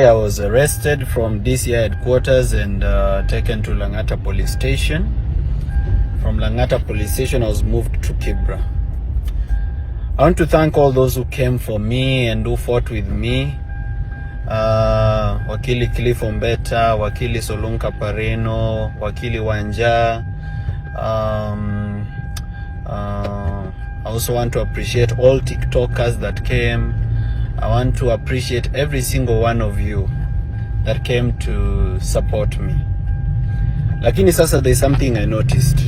I was arrested from DCI headquarters and taken to Langata police station. From Langata police station, I was moved to Kibra. I want to thank all those who came for me and who fought with me. Wakili Cliff Ombeta, Wakili Solunka Pareno, Wakili Wanja. I also want to appreciate all TikTokers that came. I want to appreciate every single one of you that came to support me. Lakini sasa there's something I noticed.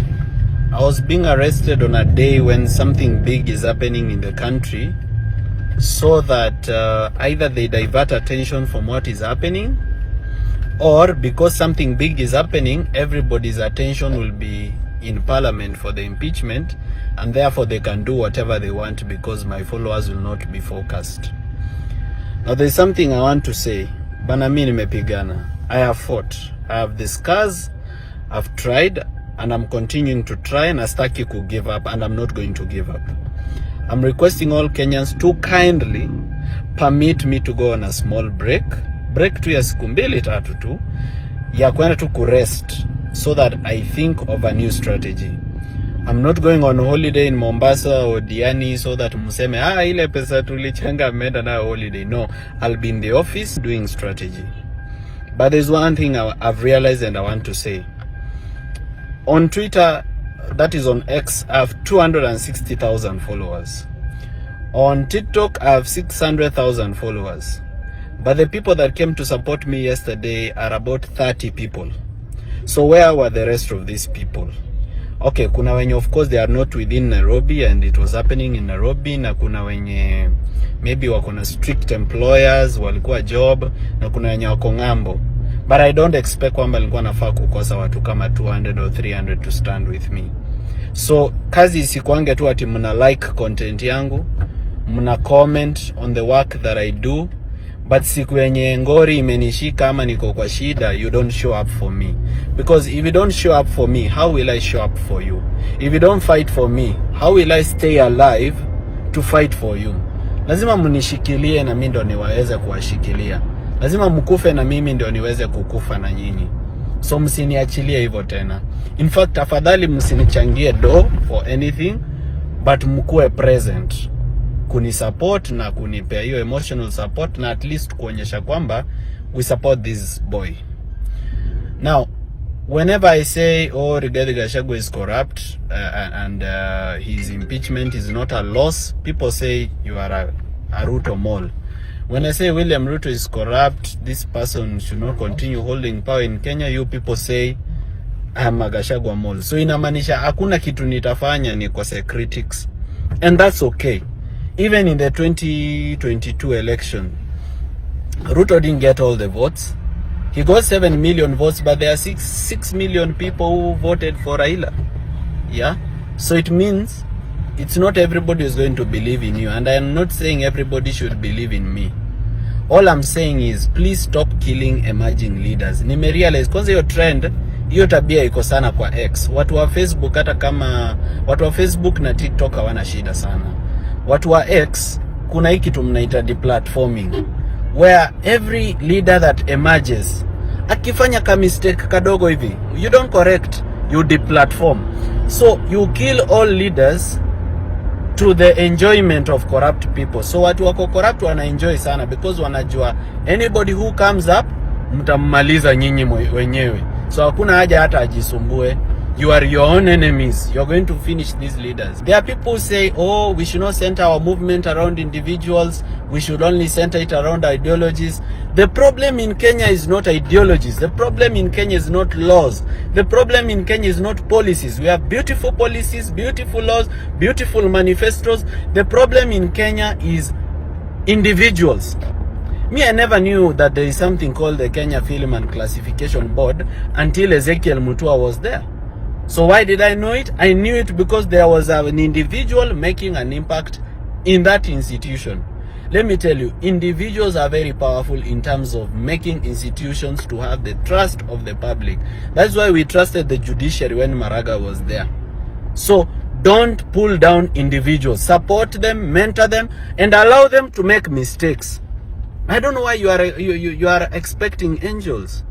I was being arrested on a day when something big is happening in the country, so that either they divert attention from what is happening, or because something big is happening, everybody's attention will be in parliament for the impeachment, and therefore they can do whatever they want because my followers will not be focused. Now there's something I want to say. Bana mimi nimepigana. I have fought. I have the scars. I've tried and I'm continuing to try, and astaki ku give up, and I'm not going to give up. I'm requesting all Kenyans to kindly permit me to go on a small break tu ya siku mbili tatu tu ya kwenda tu ku rest, so that I think of a new strategy. I'm not going on holiday in Mombasa or Diani so that museme ile pesa tulichanga menda na holiday. No, I'll be in the office doing strategy. But there's one thing I've realized and I want to say. On Twitter, that is on X, I have 260,000 followers. On TikTok, I have 600,000 followers. But the people that came to support me yesterday are about 30 people. So where were the rest of these people? Okay, kuna wenye of course they are not within Nairobi and it was happening in Nairobi, na kuna wenye maybe wako na strict employers, walikuwa job, na kuna wenye wako ngambo. But I don't expect kwamba nilikuwa nafaa kukosa watu kama 200 or 300 to stand with me. So kazi isikuange tu ati mna like content yangu, mna comment on the work that I do, but siku yenye ngori imenishika ama niko kwa shida, you don't show up for me. Because if you don't show up for me, how will I show up for you? If you don't fight for me, how will I stay alive to fight for you? Lazima mnishikilie na mimi ndo niweze kuwashikilia. Lazima mkufe na mimi ndio niweze kukufa na nyinyi. So msiniachilie hivyo tena. In fact, afadhali msinichangie for anything, but mkuwe present. Kunisupport na kunipea hiyo emotional support, na at least kuonyesha kwamba we support this boy. Now, whenever I say Rigathi Gachagua is corrupt and his impeachment is not a loss, people say you are a Ruto mole. When I say William Ruto is corrupt, this person should not continue holding power in Kenya, you people say I'm a Gachagua mole. So inamaanisha hakuna kitu nitafanya nikose critics, and that's okay. Even in the 2022 election, Ruto didn't get all the votes. He got 7 million votes, but there are 6 million people who voted for Raila. Yeah? So it means it's not everybody is going to believe in you. And I am not saying everybody should believe in me. All I'm saying is, please stop killing emerging leaders. Nimerealize, kwanza hiyo trend, hiyo tabia iko sana kwa X. Watu wa Facebook, hata kama watu wa Facebook na TikTok hawana shida sana. Watu wa X, kuna hiki tu mnaita deplatforming, where every leader that emerges, akifanya ka mistake kadogo hivi, you don't correct, you deplatform. So you kill all leaders to the enjoyment of corrupt people. So watu wako corrupt wana enjoy sana, because wanajua anybody who comes up, mtammaliza nyinyi wenyewe. So hakuna haja hata ajisumbue. You are your own enemies. You're going to finish these leaders. There are people who say, we should not center our movement around individuals. We should only center it around ideologies. The problem in Kenya is not ideologies. The problem in Kenya is not laws. The problem in Kenya is not policies. We have beautiful policies, beautiful laws, beautiful manifestos. The problem in Kenya is individuals. Me, I never knew that there is something called the Kenya Film and Classification Board until Ezekiel Mutua was there. So why did I know it? I knew it because there was an individual making an impact in that institution. Let me tell you, individuals are very powerful in terms of making institutions to have the trust of the public. That's why we trusted the judiciary when Maraga was there. So don't pull down individuals. Support them, mentor them, and allow them to make mistakes. I don't know why you are expecting angels.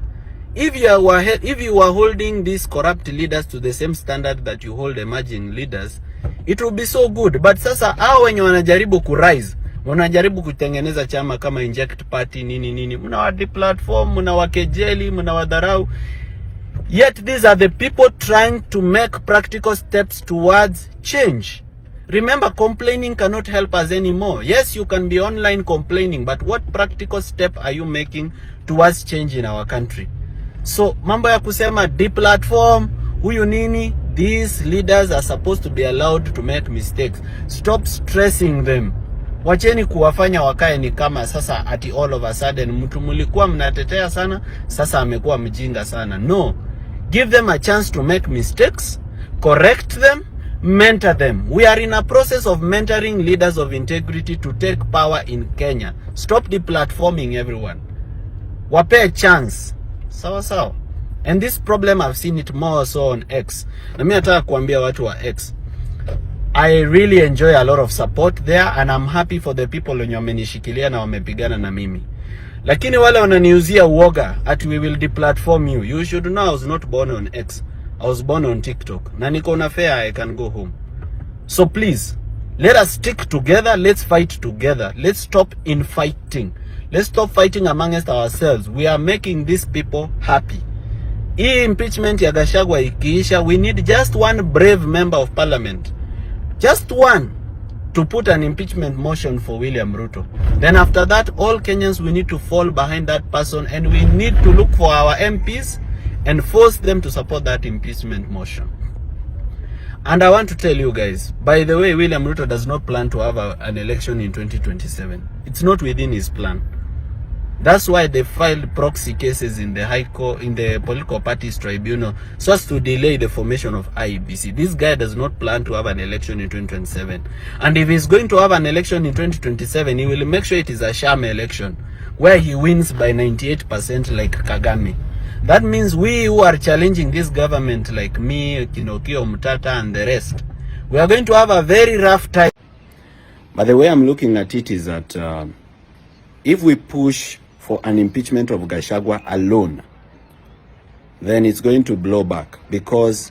If you were holding these corrupt leaders to the same standard that you hold emerging leaders, it will be so good. But sasa hao wenye wanajaribu kurise, wanajaribu kutengeneza chama kama inject party nini, mnawadeplatform, mnawakejeli, mnawadharau. Yet these are the people trying to make practical steps towards change. Remember, complaining cannot help us anymore. Yes, you can be online complaining, but what practical step are you making towards change in our country? So, mambo ya kusema deplatform, huyu nini, these leaders are supposed to be allowed to make mistakes. Stop stressing them. Wacheni kuwafanya wakae ni kama sasa ati all of a sudden mtu mlikuwa mnatetea sana, sasa amekuwa mjinga sana. No. Give them a chance to make mistakes, correct them, mentor them. We are in a process of mentoring leaders of integrity to take power in Kenya. Stop deplatforming everyone. Wape a chance. Sawa. And this problem I've seen it more so on X. Na mimi nataka kuambia watu wa X, I really enjoy a lot of support there and I'm happy for the people wenye wamenishikilia na wamepigana na mimi. Lakini wale wananiuzia uoga at we will deplatform you. You should know I was not born on X. I was born on TikTok. Na niko na fair, I can go home. So please, let us stick together. Let's fight together. Let's stop infighting. Let's stop fighting amongst ourselves. We are making these people happy. Hii impeachment ya Gachagua ikiisha, we need just one brave member of parliament. Just one to put an impeachment motion for William Ruto. Then after that, all Kenyans, we need to fall behind that person and we need to look for our MPs and force them to support that impeachment motion. And I want to tell you guys, by the way, William Ruto does not plan to have an election in 2027. It's not within his plan. That's why they filed proxy cases in the High Court, in the Political Parties Tribunal, so as to delay the formation of IEBC. This guy does not plan to have an election in 2027. And if he's going to have an election in 2027, he will make sure it is a sham election, where he wins by 98% like Kagame. That means we who are challenging this government, like me, Kinokio, Mutata, and the rest, we are going to have a very rough time. But the way I'm looking at it is that if we push for an impeachment of Gachagua alone, then it's going to blow back, because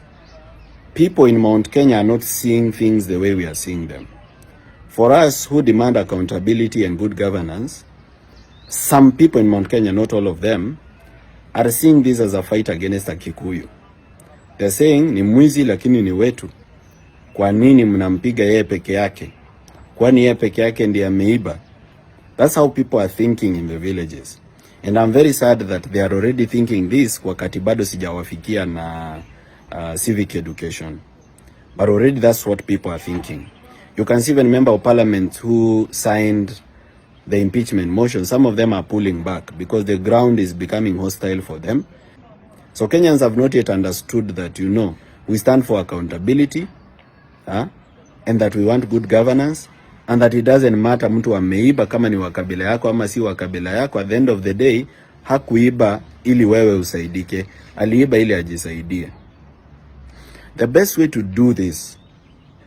people in Mount Kenya are not seeing things the way we are seeing them. For us who demand accountability and good governance, some people in Mount Kenya, not all of them, are seeing this as a fight against a Kikuyu. They're saying ni mwizi lakini ni wetu. Kwa nini mnampiga yeye peke yake? Kwani yeye peke yake ndiye ameiba? That's how people are thinking in the villages. And I'm very sad that they are already thinking this wakati bado sijawafikia na civic education. But already that's what people are thinking. You can see even member of parliament who signed the impeachment motion, some of them are pulling back because the ground is becoming hostile for them. So Kenyans have not yet understood that, we stand for accountability, and that we want good governance, and that it doesn't matter mtu ameiba kama ni wakabila yako ama si wakabila yako. At the end of the day, hakuiba ili wewe usaidike, aliiba ili ajisaidie. The best way to do this,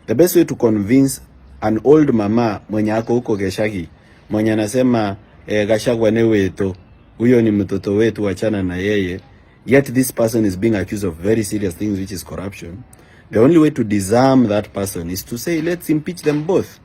the best way to convince an old mama mwenye ako huko Geshagi, mwenye anasema Gachagua ni wetu, huyo ni mtoto wetu, achana na yeye, yet this person is being accused of very serious things, which is corruption. The only way to disarm that person is to say, let's impeach them both.